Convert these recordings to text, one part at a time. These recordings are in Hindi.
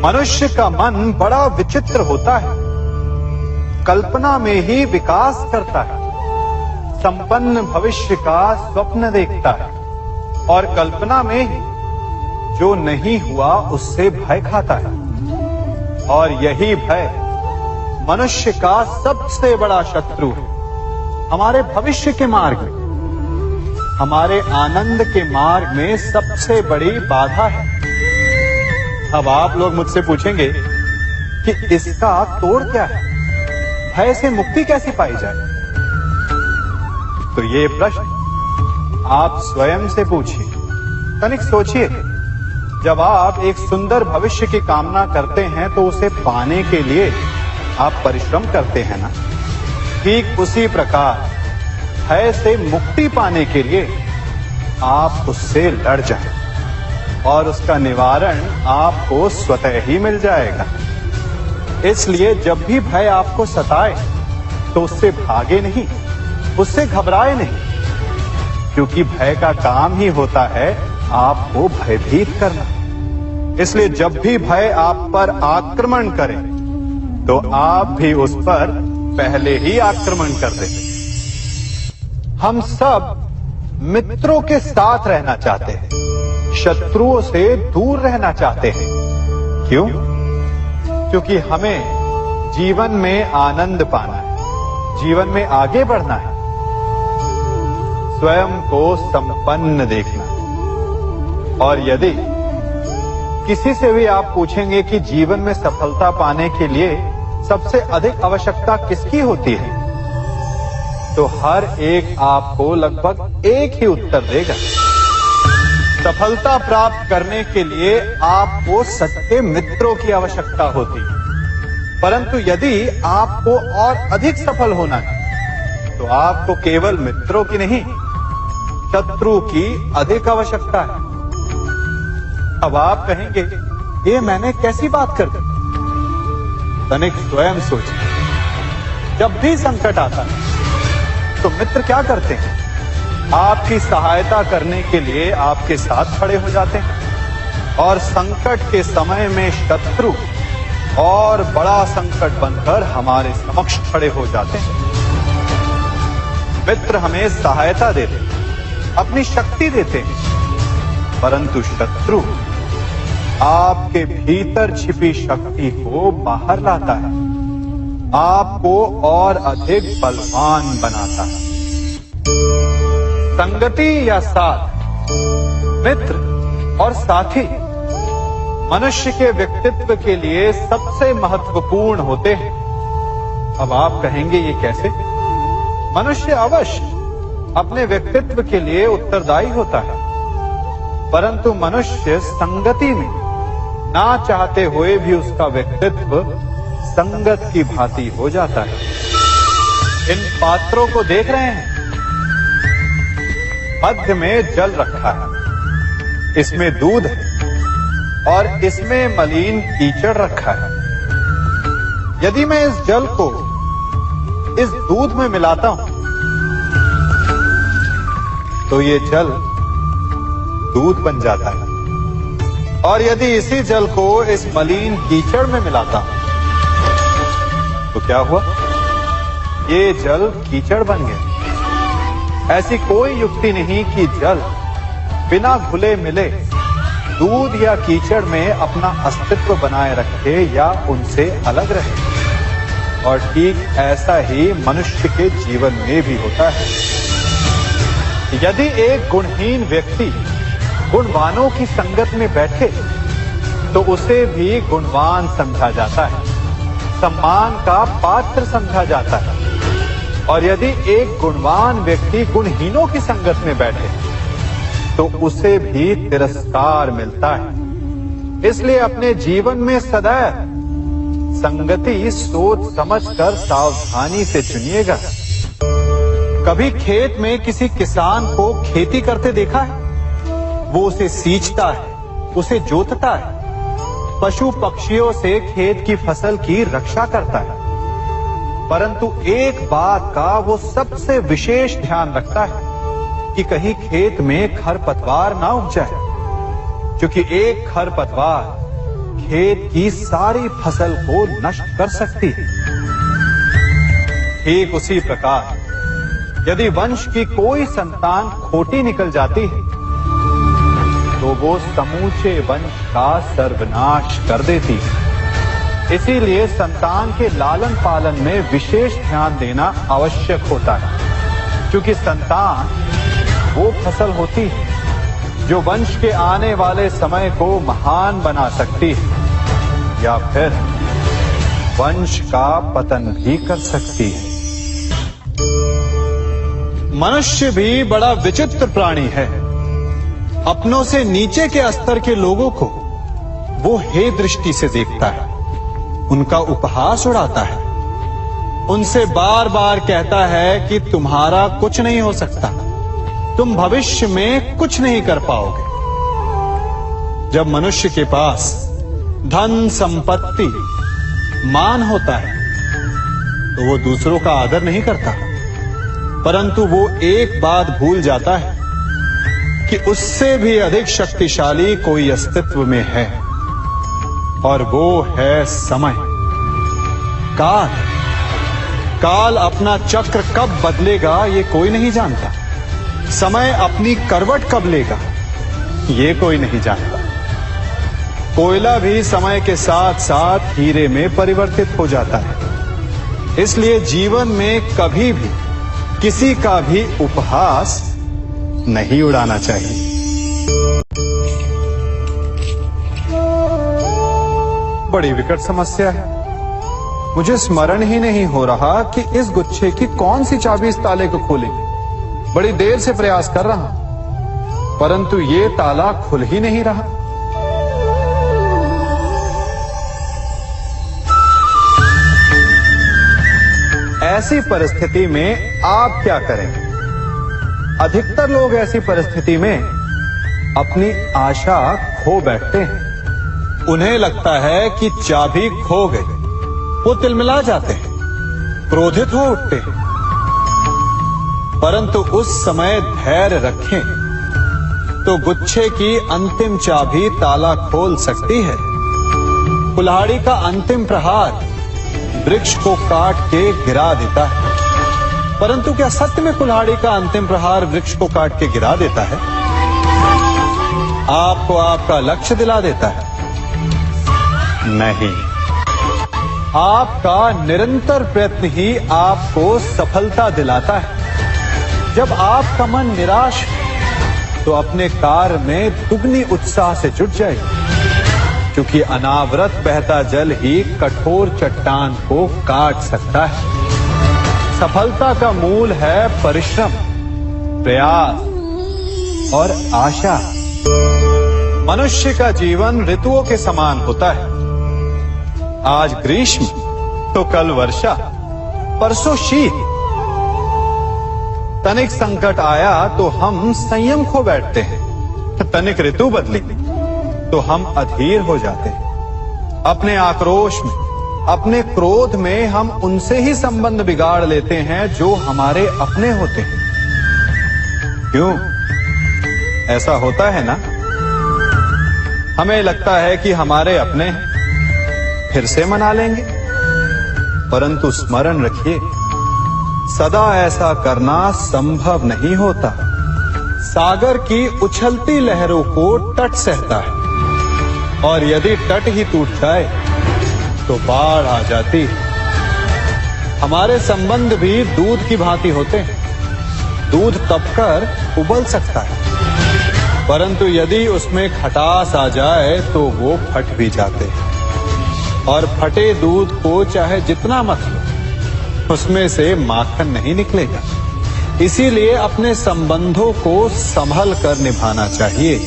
मनुष्य का मन बड़ा विचित्र होता है, कल्पना में ही विकास करता है, संपन्न भविष्य का स्वप्न देखता है और कल्पना में ही जो नहीं हुआ उससे भय खाता है। और यही भय मनुष्य का सबसे बड़ा शत्रु है। हमारे भविष्य के मार्ग में, हमारे आनंद के मार्ग में सबसे बड़ी बाधा है। अब आप लोग मुझसे पूछेंगे कि इसका तोड़ क्या है, भय से मुक्ति कैसे पाई जाए? तो ये प्रश्न आप स्वयं से पूछिए। तनिक सोचिए, जब आप एक सुंदर भविष्य की कामना करते हैं तो उसे पाने के लिए आप परिश्रम करते हैं ना? ठीक उसी प्रकार भय से मुक्ति पाने के लिए आप उससे लड़ जाएं और उसका निवारण आपको स्वतः ही मिल जाएगा। इसलिए जब भी भय आपको सताए तो उससे भागे नहीं, उससे घबराए नहीं, क्योंकि भय का काम ही होता है आपको भयभीत करना। इसलिए जब भी भय आप पर आक्रमण करे तो आप भी उस पर पहले ही आक्रमण कर दें। हम सब मित्रों के साथ रहना चाहते हैं, शत्रुओं से दूर रहना चाहते हैं। क्यों? क्योंकि हमें जीवन में आनंद पाना है, जीवन में आगे बढ़ना है, स्वयं को संपन्न देखना है। और यदि किसी से भी आप पूछेंगे कि जीवन में सफलता पाने के लिए सबसे अधिक आवश्यकता किसकी होती है, तो हर एक आपको लगभग एक ही उत्तर देगा। सफलता प्राप्त करने के लिए आपको सच्चे मित्रों की आवश्यकता होती है। परंतु यदि आपको और अधिक सफल होना है तो आपको केवल मित्रों की नहीं, शत्रु की अधिक आवश्यकता है। अब आप कहेंगे, ये मैंने कैसी बात कर दी? तनिक स्वयं सोचिए। जब भी संकट आता है तो मित्र क्या करते हैं? आपकी सहायता करने के लिए आपके साथ खड़े हो जाते हैं। और संकट के समय में शत्रु और बड़ा संकट बनकर हमारे समक्ष खड़े हो जाते हैं। मित्र हमें सहायता देते हैं, अपनी शक्ति देते हैं, परंतु शत्रु आपके भीतर छिपी शक्ति को बाहर लाता है, आपको और अधिक बलवान बनाता है। संगति या साथ, मित्र और साथी मनुष्य के व्यक्तित्व के लिए सबसे महत्वपूर्ण होते हैं। अब आप कहेंगे, ये कैसे? मनुष्य अवश्य अपने व्यक्तित्व के लिए उत्तरदायी होता है, परंतु मनुष्य संगति में ना चाहते हुए भी उसका व्यक्तित्व संगत की भांति हो जाता है। इन पात्रों को देख रहे हैं, मध्य में जल रखा है, इसमें दूध है और इसमें मलिन कीचड़ रखा है। यदि मैं इस जल को इस दूध में मिलाता हूं तो ये जल दूध बन जाता है, और यदि इसी जल को इस मलिन कीचड़ में मिलाता हूं तो क्या हुआ? ये जल कीचड़ बन गया। ऐसी कोई युक्ति नहीं कि जल बिना घुले मिले दूध या कीचड़ में अपना अस्तित्व बनाए रखे या उनसे अलग रहे। और ठीक ऐसा ही मनुष्य के जीवन में भी होता है। यदि एक गुणहीन व्यक्ति गुणवानों की संगत में बैठे तो उसे भी गुणवान समझा जाता है, सम्मान का पात्र समझा जाता है। और यदि एक गुणवान व्यक्ति गुणहीनों की संगत में बैठे तो उसे भी तिरस्कार मिलता है। इसलिए अपने जीवन में सदैव संगति सोच समझकर सावधानी से चुनिएगा। कभी खेत में किसी किसान को खेती करते देखा है? वो उसे सींचता है, उसे जोतता है, पशु पक्षियों से खेत की फसल की रक्षा करता है, परंतु एक बात का वो सबसे विशेष ध्यान रखता है कि कहीं खेत में खरपतवार ना उग जाए, क्योंकि एक खरपतवार खेत की सारी फसल को नष्ट कर सकती है। ठीक उसी प्रकार यदि वंश की कोई संतान खोटी निकल जाती है तो वो समूचे वंश का सर्वनाश कर देती है। इसीलिए संतान के लालन पालन में विशेष ध्यान देना आवश्यक होता है, क्योंकि संतान वो फसल होती है जो वंश के आने वाले समय को महान बना सकती है या फिर वंश का पतन भी कर सकती है। मनुष्य भी बड़ा विचित्र प्राणी है। अपनों से नीचे के स्तर के लोगों को वो हे दृष्टि से देखता है, उनका उपहास उड़ाता है, उनसे बार बार कहता है कि तुम्हारा कुछ नहीं हो सकता, तुम भविष्य में कुछ नहीं कर पाओगे। जब मनुष्य के पास धन, संपत्ति, मान होता है तो वो दूसरों का आदर नहीं करता, परंतु वो एक बात भूल जाता है कि उससे भी अधिक शक्तिशाली कोई अस्तित्व में है, और वो है समय। काल काल अपना चक्र कब बदलेगा ये कोई नहीं जानता। समय अपनी करवट कब लेगा ये कोई नहीं जानता। कोयला भी समय के साथ साथ हीरे में परिवर्तित हो जाता है। इसलिए जीवन में कभी भी किसी का भी उपहास नहीं उड़ाना चाहिए। बड़ी विकट समस्या है। मुझे स्मरण ही नहीं हो रहा कि इस गुच्छे की कौन सी चाबी इस ताले को खोलेगी। बड़ी देर से प्रयास कर रहा हूं, परंतु ये ताला खुल ही नहीं रहा। ऐसी परिस्थिति में आप क्या करेंगे? अधिकतर लोग ऐसी परिस्थिति में अपनी आशा खो बैठते हैं। उन्हें लगता है कि चाबी खो गई। वो तिलमिला जाते हैं, क्रोधित हो उठते हैं, परंतु उस समय धैर्य रखें तो गुच्छे की अंतिम चाबी ताला खोल सकती है। कुल्हाड़ी का अंतिम प्रहार वृक्ष को काट के गिरा देता है, परंतु क्या सत्य में कुल्हाड़ी का अंतिम प्रहार वृक्ष को काट के गिरा देता है? आपको आपका लक्ष्य दिला देता है? नहीं, आपका निरंतर प्रयत्न ही आपको सफलता दिलाता है। जब आपका मन निराश है तो अपने कार्य में दुगनी उत्साह से जुट जाए, क्योंकि अनावरत बहता जल ही कठोर चट्टान को काट सकता है। सफलता का मूल है परिश्रम, प्रयास और आशा। मनुष्य का जीवन ऋतुओं के समान होता है। आज ग्रीष्म तो कल वर्षा, परसों शीत। तनिक संकट आया तो हम संयम खो बैठते हैं, तनिक ऋतु बदली तो हम अधीर हो जाते हैं। अपने आक्रोश में, अपने क्रोध में हम उनसे ही संबंध बिगाड़ लेते हैं जो हमारे अपने होते हैं। क्यों ऐसा होता है ना? हमें लगता है कि हमारे अपने फिर से मना लेंगे, परंतु स्मरण रखिए, सदा ऐसा करना संभव नहीं होता। सागर की उछलती लहरों को तट सहता है, और यदि तट ही टूट जाए तो बाढ़ आ जाती है। हमारे संबंध भी दूध की भांति होते हैं। दूध तपकर उबल सकता है, परंतु यदि उसमें खटास आ जाए तो वो फट भी जाते हैं। और फटे दूध को चाहे जितना मत लो, उसमें से माखन नहीं निकलेगा। इसीलिए अपने संबंधों को संभल कर निभाना चाहिए।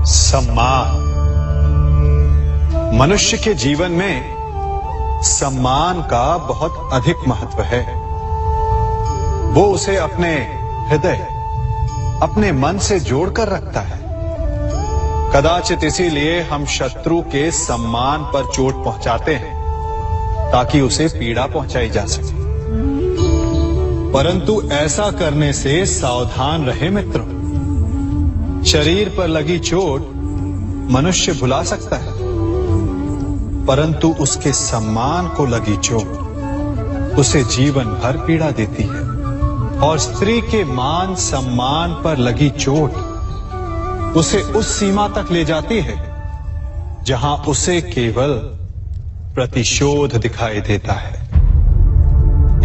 सम्मान। मनुष्य के जीवन में सम्मान का बहुत अधिक महत्व है। वो उसे अपने हृदय, अपने मन से जोड़कर रखता है। कदाचित इसीलिए हम शत्रु के सम्मान पर चोट पहुंचाते हैं, ताकि उसे पीड़ा पहुंचाई जा सके। परंतु ऐसा करने से सावधान रहे मित्रों। शरीर पर लगी चोट मनुष्य भुला सकता है, परंतु उसके सम्मान को लगी चोट उसे जीवन भर पीड़ा देती है। और स्त्री के मान सम्मान पर लगी चोट उसे उस सीमा तक ले जाती है जहां उसे केवल प्रतिशोध दिखाई देता है।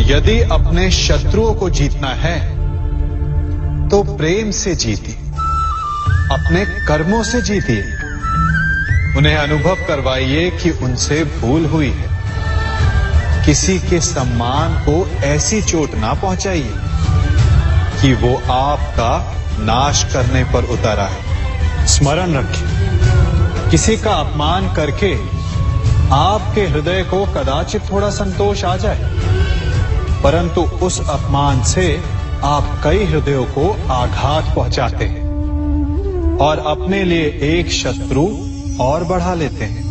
यदि अपने शत्रुओं को जीतना है तो प्रेम से जीतिए, अपने कर्मों से जीतिए। उन्हें अनुभव करवाइए कि उनसे भूल हुई है। किसी के सम्मान को ऐसी चोट ना पहुंचाइए कि वो आपका नाश करने पर उतर आए। स्मरण रखिए, किसी का अपमान करके आपके हृदय को कदाचित थोड़ा संतोष आ जाए, परंतु उस अपमान से आप कई हृदयों को आघात पहुंचाते हैं और अपने लिए एक शत्रु और बढ़ा लेते हैं।